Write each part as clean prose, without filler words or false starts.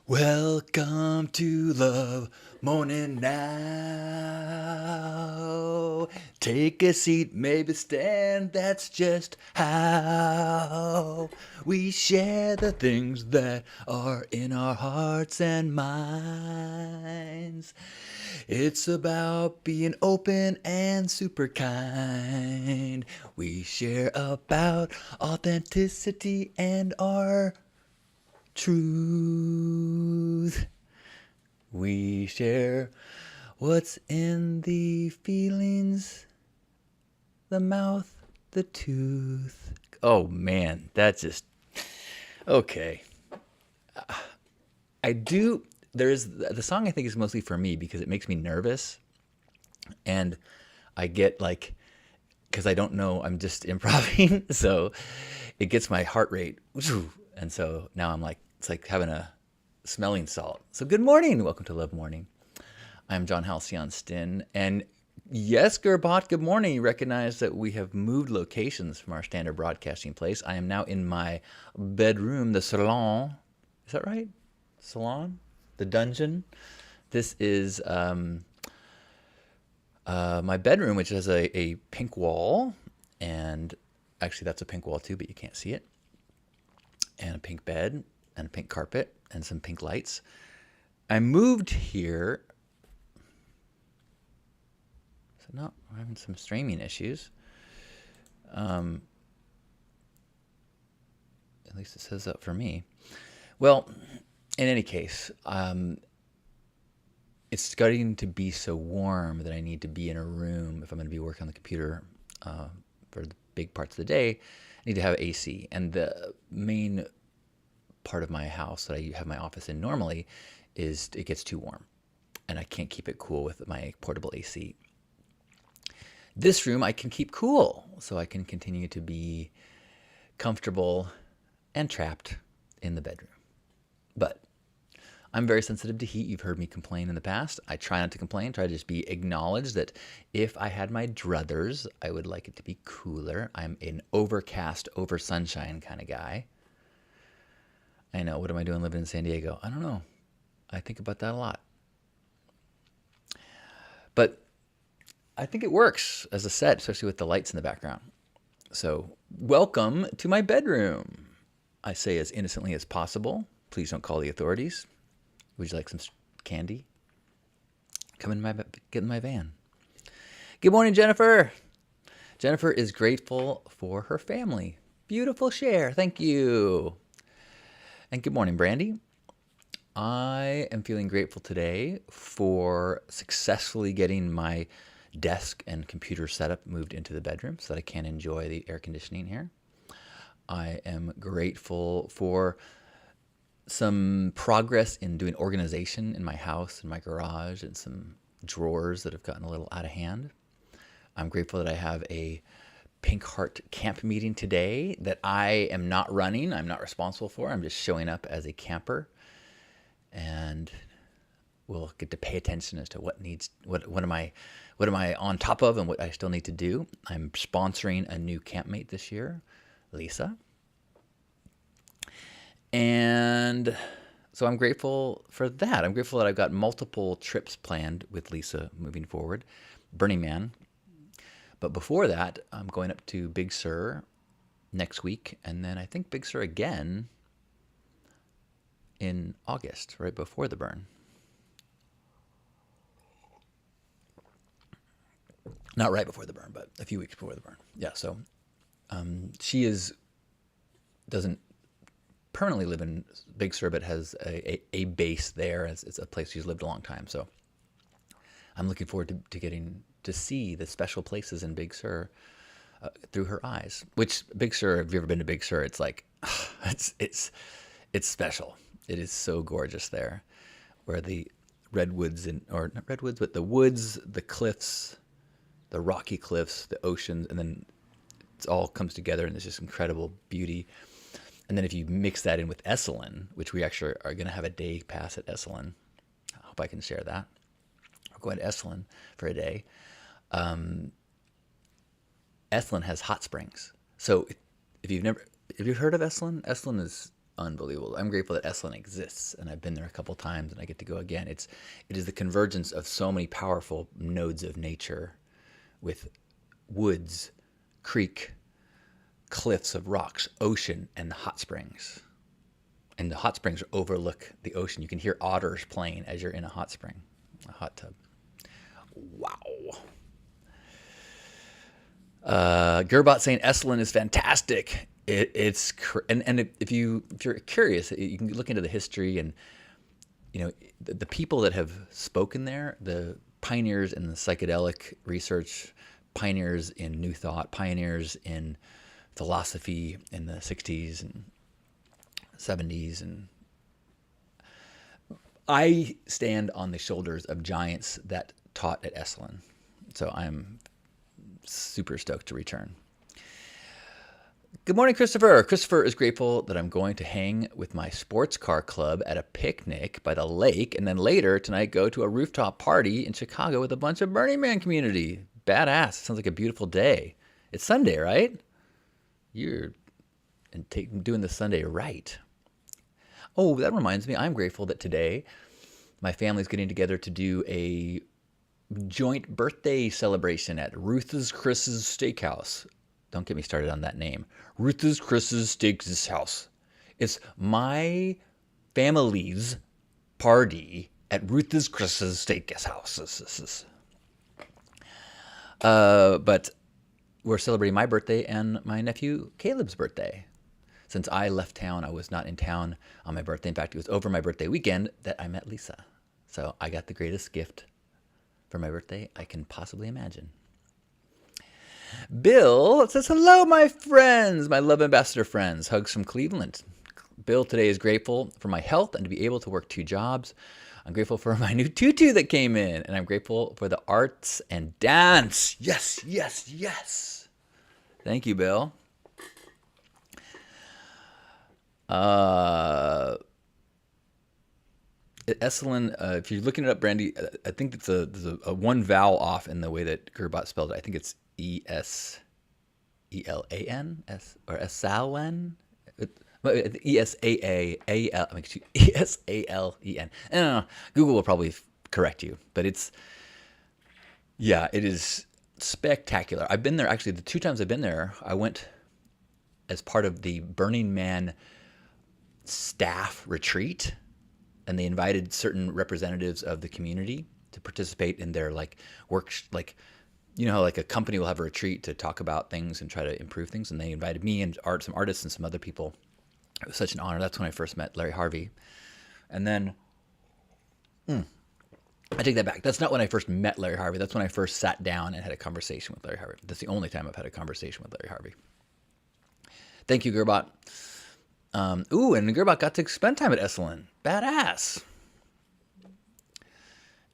Welcome to Love Morning Now. Take a seat, maybe stand, that's just how we share the things that are in our hearts and minds. It's about being open and super kind. We share about authenticity and our truth. We share what's in the feelings, the mouth, the tooth. Oh man, that's just okay. I do. There's the song I think is mostly for me because it makes me nervous, and I get like because I don't know, I'm just improvising, so it gets my heart rate, and so now I'm like it's like having a smelling salt. So good morning, welcome to Love Morning. I'm John Halcyon Stin, and yes, Gerbot, good morning. You recognize that we have moved locations from our standard broadcasting place. I am now in my bedroom, the salon. Is that right? Salon? The dungeon? This is my bedroom, which has a pink wall, and actually that's a pink wall too, but you can't see it, and a pink bed, and a pink carpet, and some pink lights. I moved here. So no, we're having some streaming issues. At least it says that for me. Well, in any case, it's starting to be so warm that I need to be in a room if I'm going to be working on the computer for the big parts of the day. I need to have AC, and the main part of my house that I have my office in normally is it gets too warm, and I can't keep it cool with my portable AC. This room I can keep cool, so I can continue to be comfortable and trapped in the bedroom. But I'm very sensitive to heat. You've heard me complain in the past. I try not to complain, try to just be acknowledged that if I had my druthers, I would like it to be cooler. I'm an overcast, over sunshine kind of guy. I know, what am I doing living in San Diego? I don't know. I think about that a lot. But I think it works as a set, especially with the lights in the background. So, welcome to my bedroom. I say as innocently as possible. Please don't call the authorities. Would you like some candy? Come in get in my van. Good morning, Jennifer. Jennifer is grateful for her family. Beautiful share. Thank you. And good morning, Brandy. I am feeling grateful today for successfully getting my desk and computer setup moved into the bedroom so that I can enjoy the air conditioning here. I am grateful for some progress in doing organization in my house and my garage and some drawers that have gotten a little out of hand. I'm grateful that I have a Pink Heart camp meeting today that I am not running. I'm not responsible for. I'm just showing up as a camper, and we'll get to pay attention as to what am I on top of and what I still need to do. I'm sponsoring a new campmate this year, Lisa. And so I'm grateful for that. I'm grateful that I've got multiple trips planned with Lisa moving forward. Burning Man. But before that, I'm going up to Big Sur next week, and then I think Big Sur again in August, right before the burn. Not right before the burn, but a few weeks before the burn. Yeah, so she doesn't permanently live in Big Sur, but has a base there. It's a place she's lived a long time. So I'm looking forward to getting to see the special places in Big Sur through her eyes. Which Big Sur, if you've ever been to Big Sur, it's like it's special. It is so gorgeous there, where the redwoods or not redwoods, but the woods, the cliffs, the rocky cliffs, the oceans, and then it all comes together and there's this incredible beauty. And then if you mix that in with Esalen, which we actually are going to have a day pass at Esalen. I hope I can share that. We're going to Esalen for a day. Esalen has hot springs. So if you've heard of Esalen, Esalen is unbelievable. I'm grateful that Esalen exists, and I've been there a couple times, and I get to go again. It is the convergence of so many powerful nodes of nature, with woods, creek, cliffs of rocks, ocean, and hot springs. And the hot springs overlook the ocean. You can hear otters playing as you're in a hot spring, a hot tub. Wow. Gerbot saying Esalen is fantastic. And if you're curious, you can look into the history and the people that have spoken there, the pioneers in the psychedelic research, pioneers in New Thought, pioneers in philosophy in the 60s and 70s. And I stand on the shoulders of giants that taught at Esalen. So I'm super stoked to return. Good morning, Christopher. Christopher is grateful that I'm going to hang with my sports car club at a picnic by the lake, and then later tonight go to a rooftop party in Chicago with a bunch of Burning Man community. Badass. Sounds like a beautiful day. It's Sunday, right? You're doing the Sunday right. Oh, that reminds me, I'm grateful that today my family's getting together to do a joint birthday celebration at Ruth's Chris's Steakhouse. Don't get me started on that name. Ruth's Chris's Steakhouse. It's my family's party at Ruth's Chris's Steakhouse. But we're celebrating my birthday and my nephew Caleb's birthday. Since I left town, I was not in town on my birthday. In fact, it was over my birthday weekend that I met Lisa. So I got the greatest gift for my birthday I can possibly imagine. Bill says, hello, my friends, my love ambassador friends. Hugs from Cleveland. Bill today is grateful for my health and to be able to work 2 jobs. I'm grateful for my new tutu that came in, and I'm grateful for the arts and dance. Yes, yes, yes. Thank you, Bill. Esalen, if you're looking it up, Brandy, I think there's a one vowel off in the way that Gerbot spelled it. I think it's Esalan or Esalen. Esalen. Google will probably correct you, but it is spectacular. I've been there actually. The 2 times I've been there, I went as part of the Burning Man staff retreat, and they invited certain representatives of the community to participate in their work, how a company will have a retreat to talk about things and try to improve things, and they invited me and some artists and some other people. It was such an honor. That's when I first met Larry Harvey. And then I take that back. That's not when I first met Larry Harvey. That's when I first sat down and had a conversation with Larry Harvey. That's the only time I've had a conversation with Larry Harvey. Thank you, Gerbot. And Gerbot got to spend time at Esalen. Badass.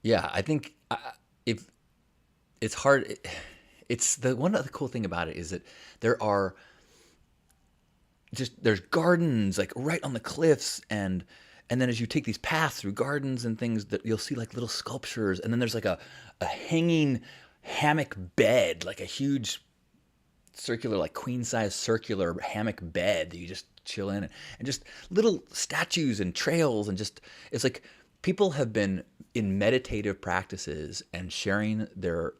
Yeah, I think if it's hard, it's one other cool thing about it is that there's gardens right on the cliffs, and then as you take these paths through gardens and things, that you'll see little sculptures, and then there's a hanging hammock bed, a huge circular, queen size circular hammock bed that you just chill in, and just little statues and trails, and it's people have been in meditative practices and sharing their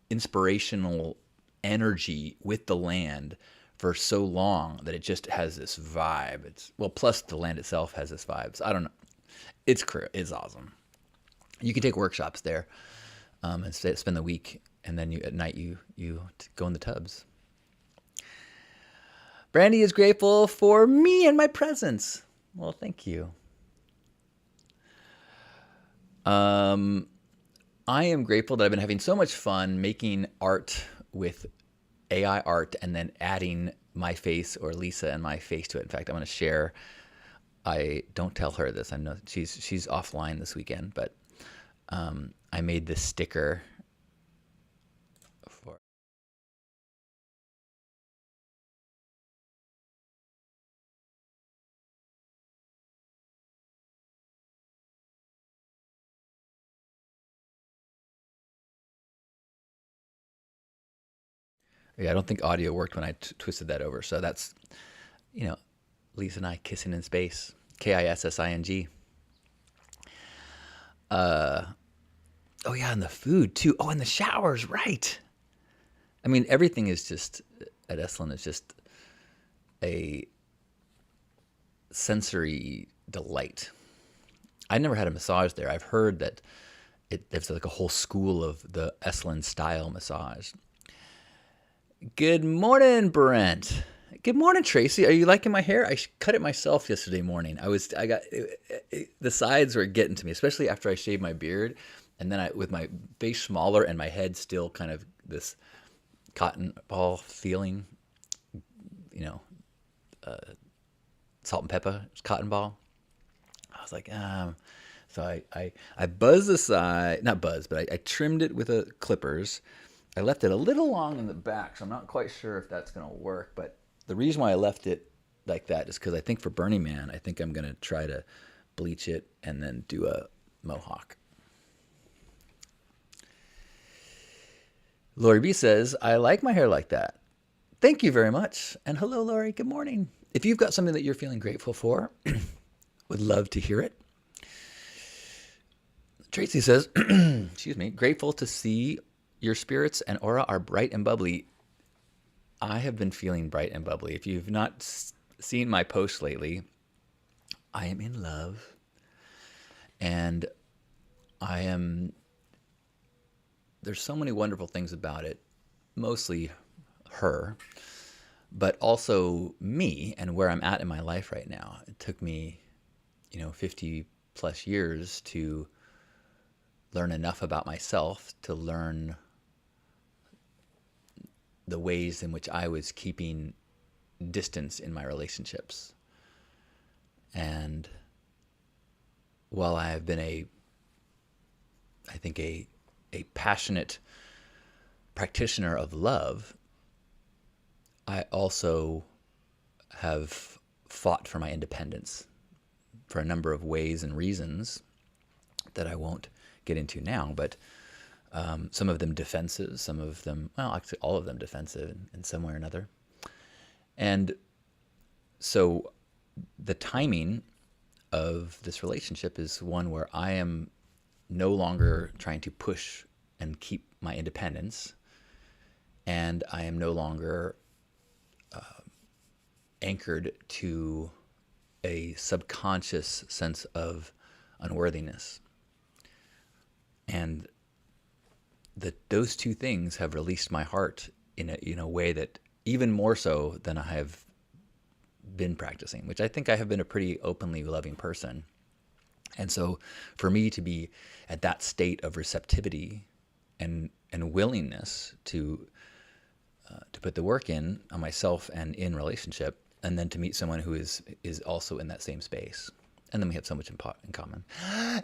inspirational energy with the land for so long that it just has this vibe. Plus the land itself has this vibe. So I don't know. It's awesome. You can take workshops there and spend the week, and then at night you go in the tubs. Brandy is grateful for me and my presence. Well, thank you. I am grateful that I've been having so much fun making art with AI art and then adding my face or Lisa and my face to it. In fact, I'm going to share. I don't tell her this. I know she's offline this weekend, but I made this sticker for. Yeah, I don't think audio worked when I twisted that over. So that's, Lisa and I kissing in space. Kissing. Oh yeah, and the food too. Oh, and the showers, right? I mean, everything is just at Esalen is just a sensory delight. I never had a massage there. I've heard that there's like a whole school of the Esalen style massage. Good morning, Brent. Good morning, Tracy. Are you liking my hair? I cut it myself yesterday morning. The sides were getting to me, especially after I shaved my beard, and then with my face smaller and my head still kind of this cotton ball feeling, you know, salt and pepper cotton ball. I was like, so I buzzed the side, not buzzed, but I trimmed it with a clippers. I left it a little long in the back, so I'm not quite sure if that's going to work. But the reason why I left it like that is because I think for Burning Man, I think I'm going to try to bleach it and then do a mohawk. Lori B says, I like my hair like that. Thank you very much. And hello, Lori. Good morning. If you've got something that you're feeling grateful for, would love to hear it. Tracy says, excuse me, grateful to see your spirits and aura are bright and bubbly. I have been feeling bright and bubbly. If you've not seen my posts lately, I am in love. And there's so many wonderful things about it, mostly her, but also me and where I'm at in my life right now. It took me, 50 plus years to learn enough about myself to learn the ways in which I was keeping distance in my relationships. And while I have been a passionate practitioner of love, I also have fought for my independence for a number of ways and reasons that I won't get into now, but some of them defensive, some of them, well, actually all of them defensive in some way or another. And so the timing of this relationship is one where I am no longer trying to push and keep my independence, and I am no longer anchored to a subconscious sense of unworthiness. And those two things have released my heart in a way that even more so than I have been practicing, which I think I have been a pretty openly loving person. And so for me to be at that state of receptivity and willingness to put the work in on myself and in relationship, and then to meet someone who is also in that same space. And then we have so much in common.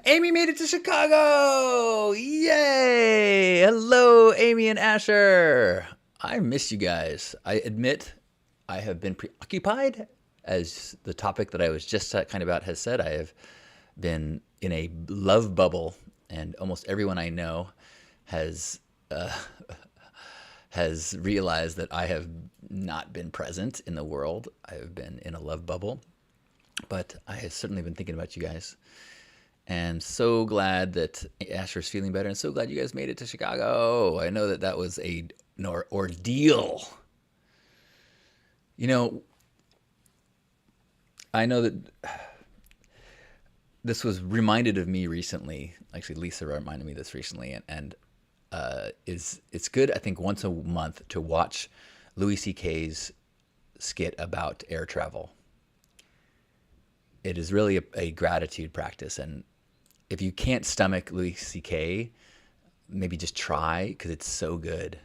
Amy made it to Chicago! Yay! Hello, Amy and Asher. I miss you guys. I admit I have been preoccupied, as the topic that I was just kind of about has said. I have been in a love bubble, and almost everyone I know has realized that I have not been present in the world. I have been in a love bubble. But I have certainly been thinking about you guys, and so glad that Asher's feeling better, and so glad you guys made it to Chicago. I know that was an ordeal. I know that this was reminded of me recently. Actually, Lisa reminded me of this recently, and it's good, I think, once a month to watch Louis C.K.'s skit about air travel. It is really a gratitude practice. And if you can't stomach Louis C.K., maybe just try, because it's so good.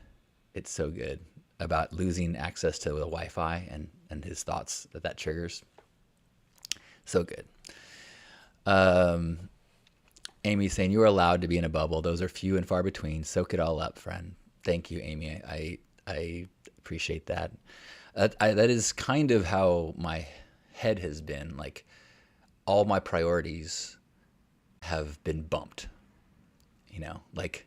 It's so good about losing access to the Wi-Fi and his thoughts that triggers. So good. Amy's saying, you are allowed to be in a bubble. Those are few and far between. Soak it all up, friend. Thank you, Amy. I appreciate that. That is kind of how my head has been. Like, all my priorities have been bumped, like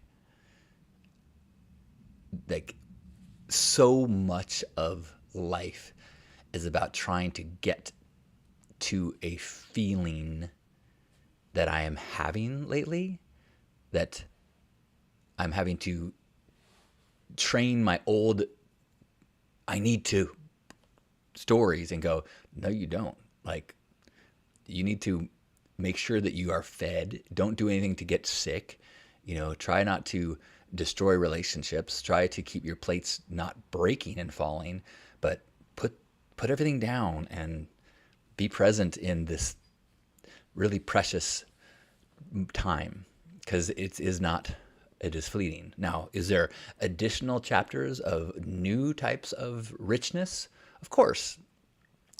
so much of life is about trying to get to a feeling that I am having lately, that I'm having to train my old I need to stories and go, no, you don't. Like, you need to make sure that you are fed. Don't do anything to get sick. Try not to destroy relationships. Try to keep your plates not breaking and falling, but put everything down and be present in this really precious time, because it is fleeting. Now, is there additional chapters of new types of richness? Of course.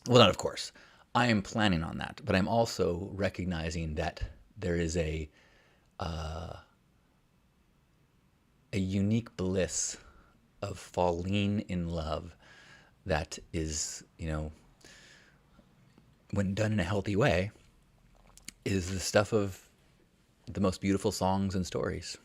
Well, not of course. I am planning on that, but I'm also recognizing that there is a unique bliss of falling in love that is, when done in a healthy way, is the stuff of the most beautiful songs and stories.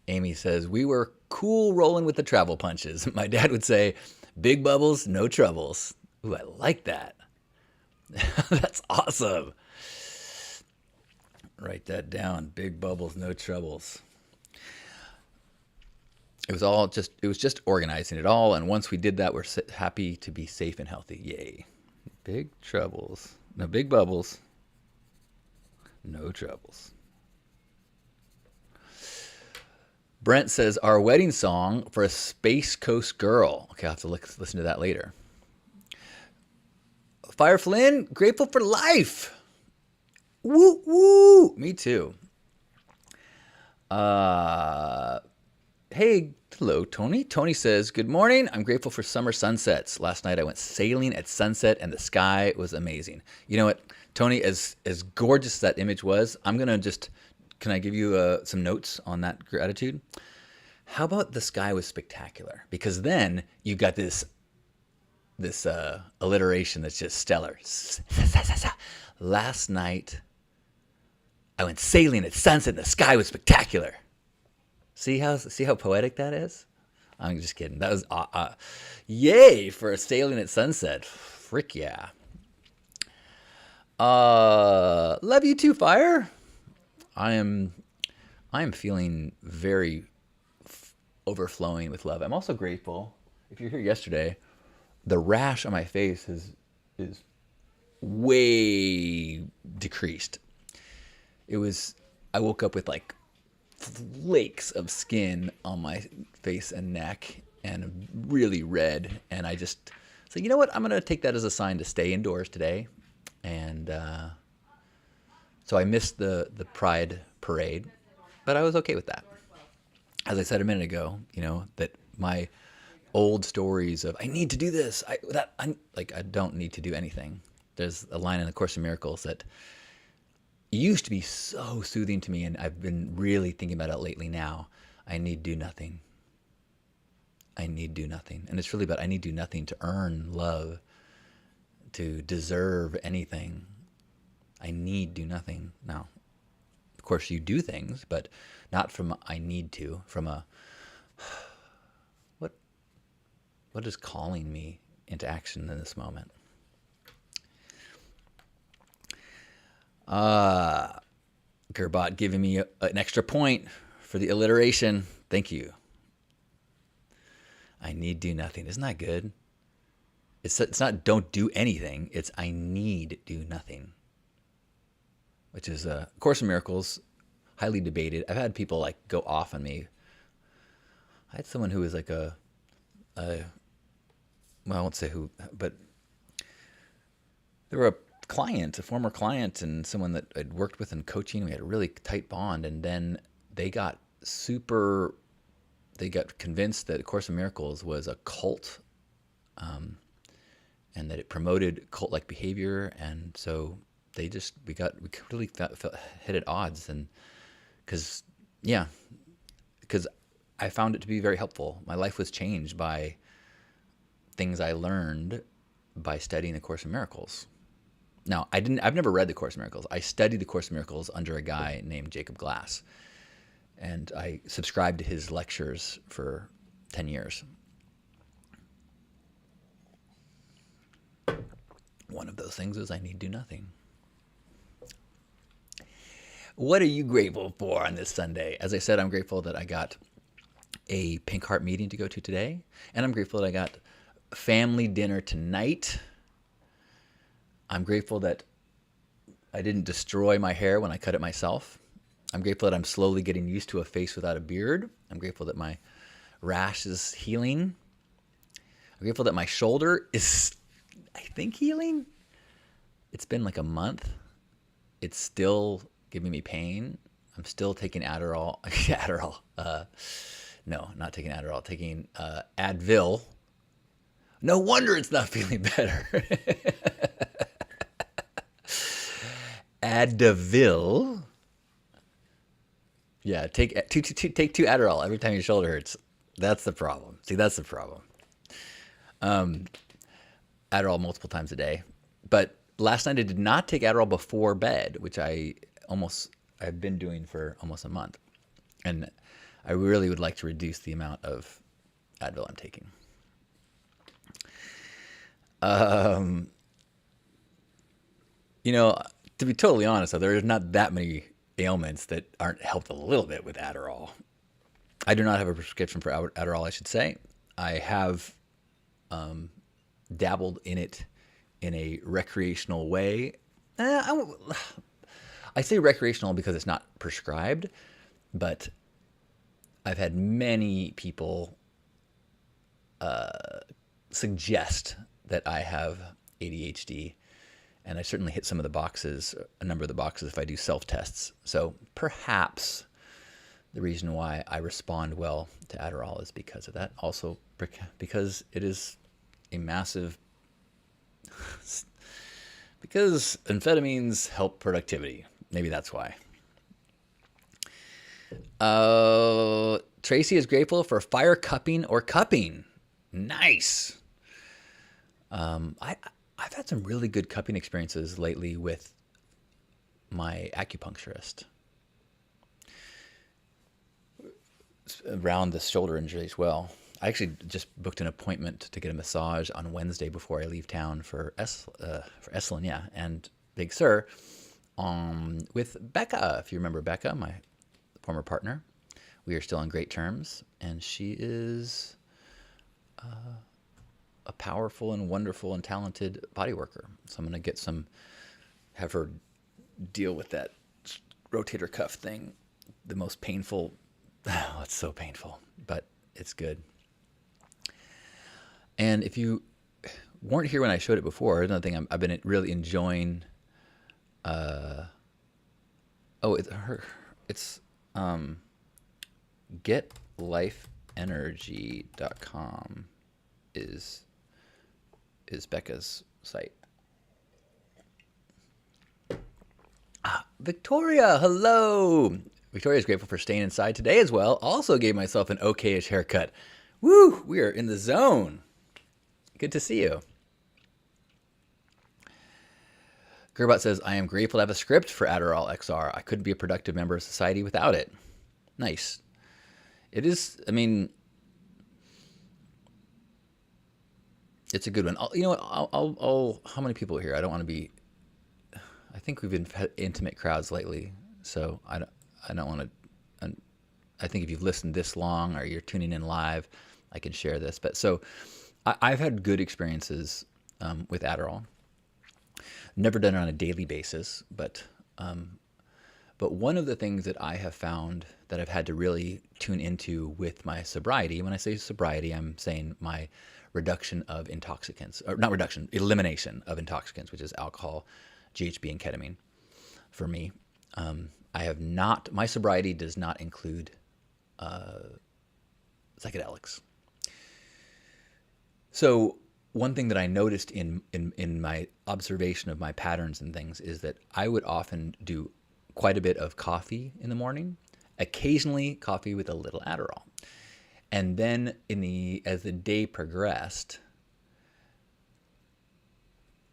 Amy says, we were cool rolling with the travel punches. My dad would say, big bubbles, no troubles. Ooh, I like that. That's awesome. Write that down. Big bubbles, no troubles. It was just organizing it all. And once we did that, we're happy to be safe and healthy. Yay. Big troubles. No, big bubbles. No troubles. Brent says, our wedding song for a Space Coast girl. Okay, I'll have to listen to that later. Fire Flynn, grateful for life. Woo, woo. Me too. Hey, hello, Tony. Tony says, good morning. I'm grateful for summer sunsets. Last night I went sailing at sunset and the sky was amazing. You know what, Tony, as gorgeous as that image was, can I give you some notes on that gratitude? How about the sky was spectacular? Because then you got this alliteration that's just stellar. Last night, I went sailing at sunset and the sky was spectacular. See how poetic that is? I'm just kidding. That was yay for a sailing at sunset. Frick yeah. Love you too, Fire. I am feeling very overflowing with love. I'm also grateful. If you're here yesterday, the rash on my face is way decreased. I woke up with like flakes of skin on my face and neck and really red, and I just said, you know what, I'm gonna take that as a sign to stay indoors today. And so I missed the Pride parade, but I was okay with that. As I said a minute ago, that my old stories of I need to do this, I don't need to do anything. There's a line in the Course in Miracles that used to be so soothing to me, and I've been really thinking about it lately now. I need do nothing. I need do nothing. And it's really about I need do nothing to earn love, to deserve anything. I need do nothing. Now, of course, you do things, but not from I need to, from a what is calling me into action in this moment. Gerbot giving me an extra point for the alliteration. Thank you. I need do nothing. Isn't that good? It's not don't do anything. It's I need do nothing. Which is Course in Miracles, highly debated. I've had people like go off on me. I had someone who was like well, I won't say who, but they were a former client, and someone that I'd worked with in coaching. We had a really tight bond, and then they got convinced that A Course in Miracles was a cult, and that it promoted cult-like behavior, and so we really hit at odds, and because I found it to be very helpful. My life was changed by things I learned by studying A Course in Miracles. Now, I've never read The Course in Miracles. I studied The Course in Miracles under a guy named Jacob Glass, and I subscribed to his lectures for 10 years. One of those things is I need do nothing. What are you grateful for on this Sunday? As I said, I'm grateful that I got a Pink Heart meeting to go to today, and I'm grateful that I got family dinner tonight. I'm grateful that I didn't destroy my hair when I cut it myself. I'm grateful that I'm slowly getting used to a face without a beard. I'm grateful that my rash is healing. I'm grateful that my shoulder is, I think, healing. It's been like a month. It's still giving me pain. I'm still taking Adderall. Adderall. No, not taking Adderall. Taking Advil. No wonder it's not feeling better. Advil. Yeah, take two Adderall every time your shoulder hurts. That's the problem. See, that's the problem. Adderall multiple times a day. But last night I did not take Adderall before bed, which I've been doing for almost a month. And I really would like to reduce the amount of Advil I'm taking. To be totally honest, though, there's not that many ailments that aren't helped a little bit with Adderall. I do not have a prescription for Adderall, I should say. I have dabbled in it in a recreational way. I say recreational because it's not prescribed, but I've had many people suggest that I have ADHD, and I certainly hit a number of the boxes if I do self-tests. So perhaps the reason why I respond well to Adderall is because of that. Also because it is a massive, because amphetamines help productivity. Maybe that's why. Tracy is grateful for fire cupping or cupping. Nice. I've had some really good cupping experiences lately with my acupuncturist around the shoulder injury as well. I actually just booked an appointment to get a massage on Wednesday before I leave town for Esalen, and Big Sur, with Becca. If you remember Becca, my former partner, we are still on great terms, and she is a powerful and wonderful and talented body worker. So I'm going to have her deal with that rotator cuff thing. The most painful. Oh, it's so painful, but it's good. And if you weren't here when I showed it before, another thing I've been really enjoying. It's getlifeenergy.com is Becca's site. Victoria, hello. Victoria's grateful for staying inside today as well. Also gave myself an okay-ish haircut. Woo, we are in the zone. Good to see you. Gerbot says, I am grateful to have a script for Adderall XR. I couldn't be a productive member of society without it. Nice. It is, it's a good one. You know what? I'll how many people are here? I don't want to be, I think we've been intimate crowds lately, so I don't want to, I think if you've listened this long or you're tuning in live, I can share this. But so I've had good experiences with Adderall. Never done it on a daily basis, but one of the things that I have found that I've had to really tune into with my sobriety, when I say sobriety, I'm saying my reduction of intoxicants, or not reduction, elimination of intoxicants, which is alcohol, GHB, and ketamine. For me, my sobriety does not include psychedelics. So one thing that I noticed in my observation of my patterns and things is that I would often do quite a bit of coffee in the morning, occasionally coffee with a little Adderall. And then as the day progressed,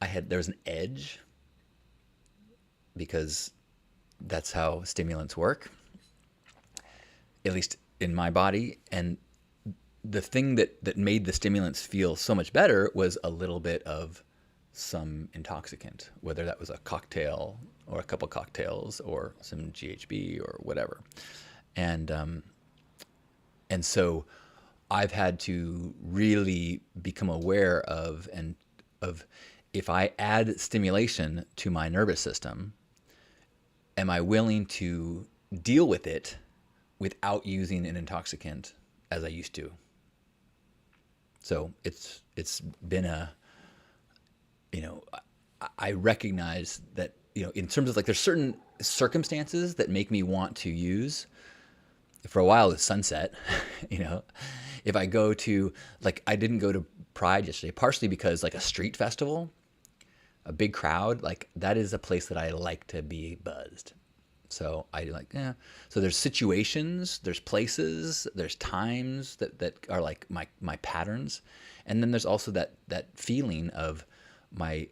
there was an edge, because that's how stimulants work, at least in my body. And the thing that made the stimulants feel so much better was a little bit of some intoxicant, whether that was a cocktail or a couple cocktails or some GHB or whatever. And and so I've had to really become aware of if I add stimulation to my nervous system, am I willing to deal with it without using an intoxicant as I used to? So it's been a, I recognize that, in terms of like, there's certain circumstances that make me want to use. For a while, it's sunset. If I go to, like, I didn't go to Pride yesterday, partially because like a street festival, a big crowd, like that is a place that I like to be buzzed. So I like, yeah. So there's situations, there's places, there's times that are like my patterns. And then there's also that feeling of my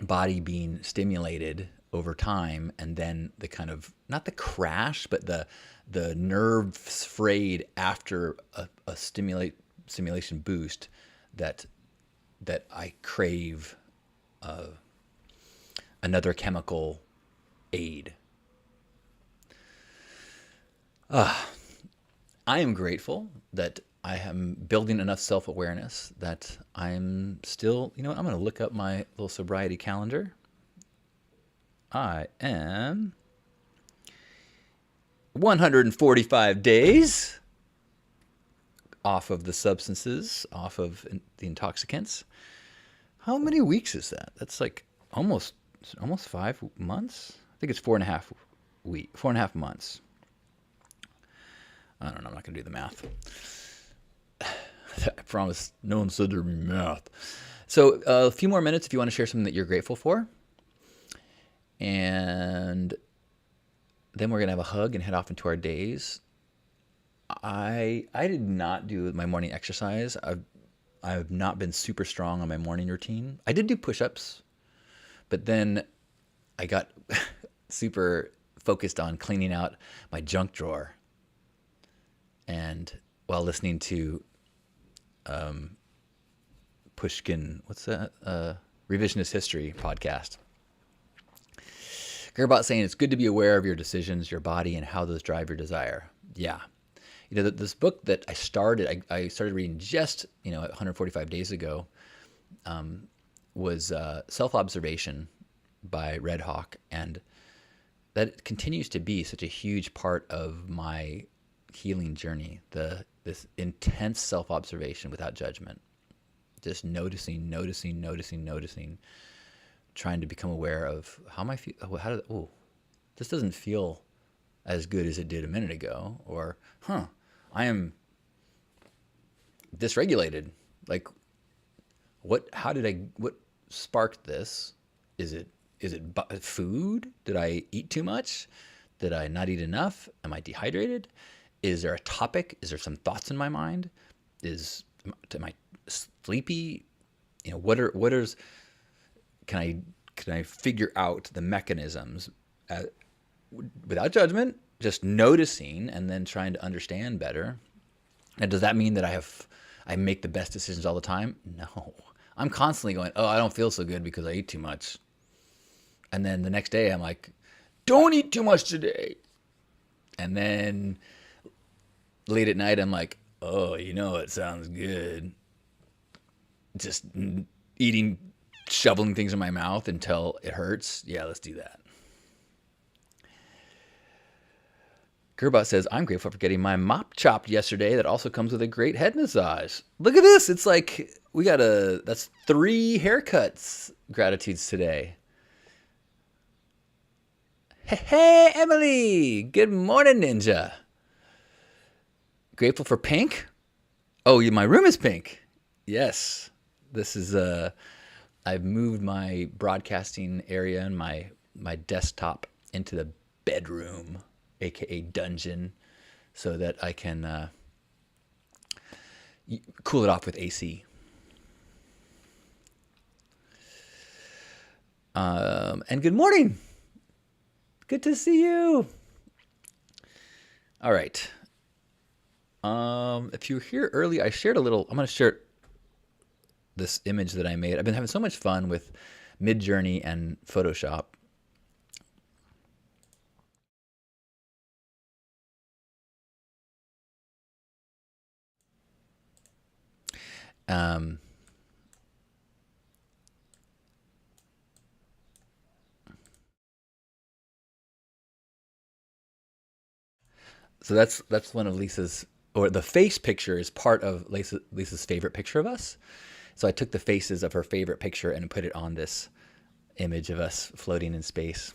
body being stimulated over time, and then the kind of, not the crash, but the nerves frayed after a stimulation boost that I crave another chemical aid. I am grateful that I am building enough self-awareness that I'm still, I'm going to look up my little sobriety calendar. I am 145 days off of the substances, off of the intoxicants. How many weeks is that? That's like almost 5 months. I think it's 4.5 months. I don't know. I'm not going to do the math. I promise no one said there'd be math. So a few more minutes if you want to share something that you're grateful for. And then we're going to have a hug and head off into our days. I did not do my morning exercise. I've not been super strong on my morning routine. I did do push-ups, but then I got super focused on cleaning out my junk drawer. And while listening to Pushkin, what's that? Revisionist History podcast. Gerbot saying it's good to be aware of your decisions, your body, and how those drive your desire. Yeah. This book that I started reading just, 145 days ago, was Self-Observation by Red Hawk. And that continues to be such a huge part of my healing journey. This intense self-observation without judgment. Just noticing, trying to become aware of how am I feel, this doesn't feel as good as it did a minute ago, or I am dysregulated. Like, what sparked this? Is it food? Did I eat too much? Did I not eat enough? Am I dehydrated? Is there a topic? Is there some thoughts in my mind? Am I sleepy? Can I figure out the mechanisms without judgment, just noticing and then trying to understand better? And does that mean that I make the best decisions all the time? No. I'm constantly going, I don't feel so good because I ate too much. And then the next day I'm like, don't eat too much today. And then late at night I'm like, it sounds good. Just eating, shoveling things in my mouth until it hurts. Yeah, let's do that. Gerbot says, I'm grateful for getting my mop chopped yesterday. That also comes with a great head massage. Look at this. It's like that's 3 haircuts gratitudes today. Hey, Emily. Good morning, Ninja. Grateful for pink? Oh, my room is pink. Yes. This is, I've moved my broadcasting area and my desktop into the bedroom, aka dungeon, so that I can cool it off with AC. And good morning. Good to see you. All right. If you were here early, I shared a little. I'm going to share this image that I made. I've been having so much fun with Midjourney and Photoshop. Um, so that's one of Lisa's, or the face picture is part of Lisa's favorite picture of us. So I took the faces of her favorite picture and put it on this image of us floating in space.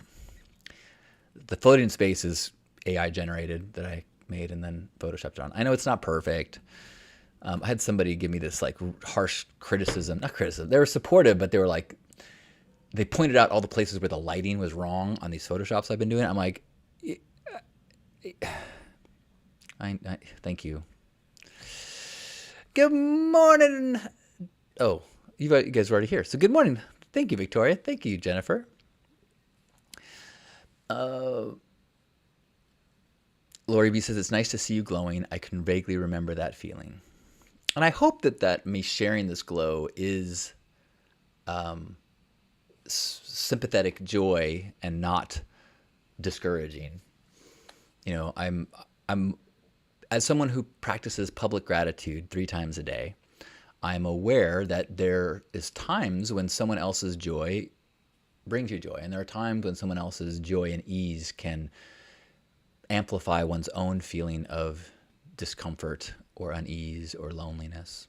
The floating in space is AI generated that I made and then photoshopped it on. I know it's not perfect. I had somebody give me this like harsh criticism, not criticism. They were supportive, but they were like, they pointed out all the places where the lighting was wrong on these photoshops I've been doing. I'm like, thank you. Good morning. Oh, you guys are already here. So good morning. Thank you, Victoria. Thank you, Jennifer. Lori B says, it's nice to see you glowing. I can vaguely remember that feeling. And I hope that me sharing this glow is sympathetic joy and not discouraging. You know, I'm as someone who practices public gratitude 3 times a day, I'm aware that there is times when someone else's joy brings you joy, and there are times when someone else's joy and ease can amplify one's own feeling of discomfort or unease or loneliness.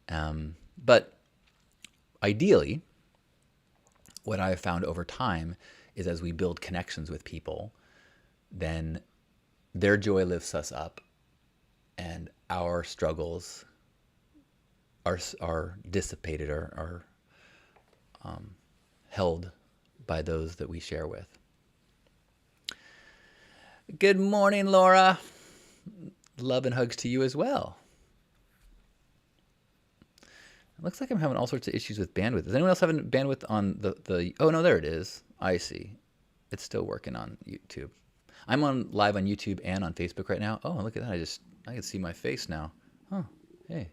But ideally, what I have found over time is as we build connections with people, then their joy lifts us up and our struggles are dissipated or are held by those that we share with. Good morning, Laura. Love and hugs to you as well. It looks like I'm having all sorts of issues with bandwidth. Is anyone else having bandwidth on the oh no, there it is. I see. It's still working on YouTube. I'm on live on YouTube and on Facebook right now. Oh, look at that. I can see my face now. Oh, hey.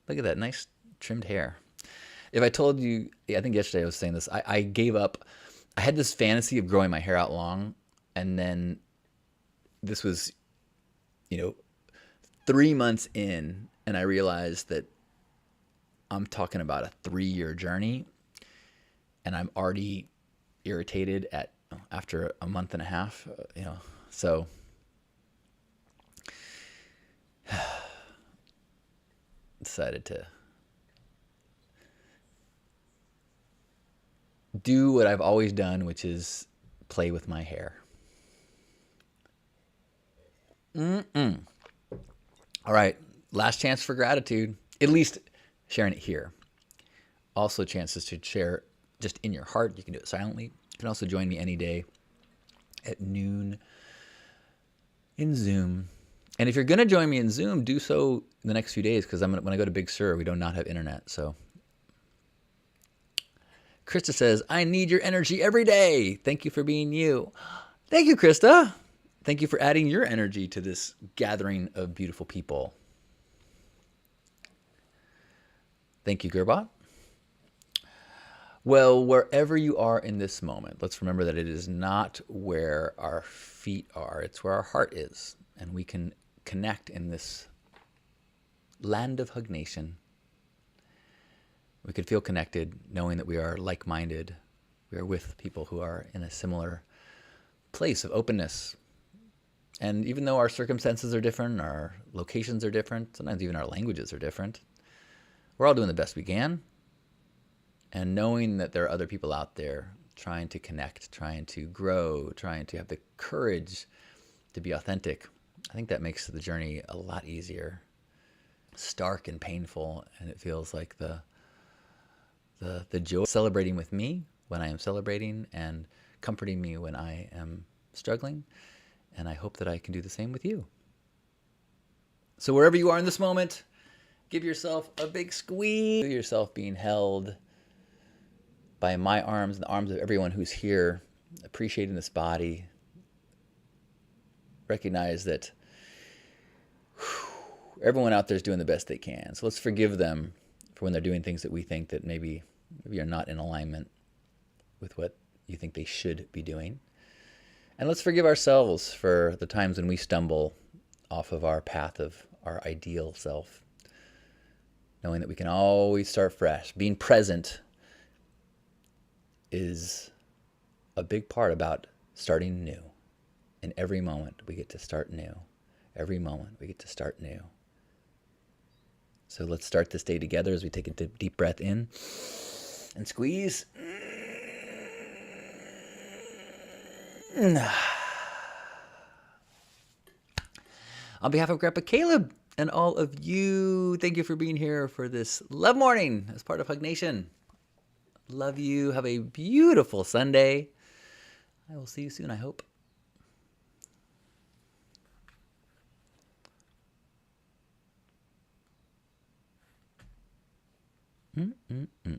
Look at that nice trimmed hair. If I told you, I think yesterday I was saying this, I gave up. I had this fantasy of growing my hair out long, and then this was, 3 months in, and I realized that I'm talking about a 3-year journey, and I'm already irritated after a month and a half, so decided to do what I've always done, which is play with my hair. All right, last chance for gratitude, at least sharing it here. Also chances to share just in your heart. You can do it silently. You can also join me any day at noon in Zoom. And if you're going to join me in Zoom, do so in the next few days, because when I go to Big Sur, we do not have internet. So Krista says, I need your energy every day. Thank you for being you. Thank you, Krista. Thank you for adding your energy to this gathering of beautiful people. Thank you, Gerbot. Well, wherever you are in this moment, let's remember that it is not where our feet are. It's where our heart is. And we can connect in this land of Hug Nation. We could feel connected knowing that we are like-minded. We are with people who are in a similar place of openness. And even though our circumstances are different, our locations are different, sometimes even our languages are different, we're all doing the best we can. And knowing that there are other people out there trying to connect, trying to grow, trying to have the courage to be authentic, I think that makes the journey a lot easier. Stark and painful, and it feels like the joy celebrating with me when I am celebrating and comforting me when I am struggling. And I hope that I can do the same with you. So wherever you are in this moment, give yourself a big squeeze. Feel yourself being held by my arms and the arms of everyone who's here, appreciating this body. Recognize that everyone out there is doing the best they can. So let's forgive them for when they're doing things that we think that maybe are not in alignment with what you think they should be doing. And let's forgive ourselves for the times when we stumble off of our path of our ideal self, knowing that we can always start fresh. Being present is a big part about starting new. In every moment, we get to start new. Every moment, we get to start new. So let's start this day together as we take a deep breath in and squeeze. On behalf of Grandpa Caleb and all of you, thank you for being here for this Love Morning as part of Hug Nation. Love you. Have a beautiful Sunday. I will see you soon, I hope. Mm-mm-mm.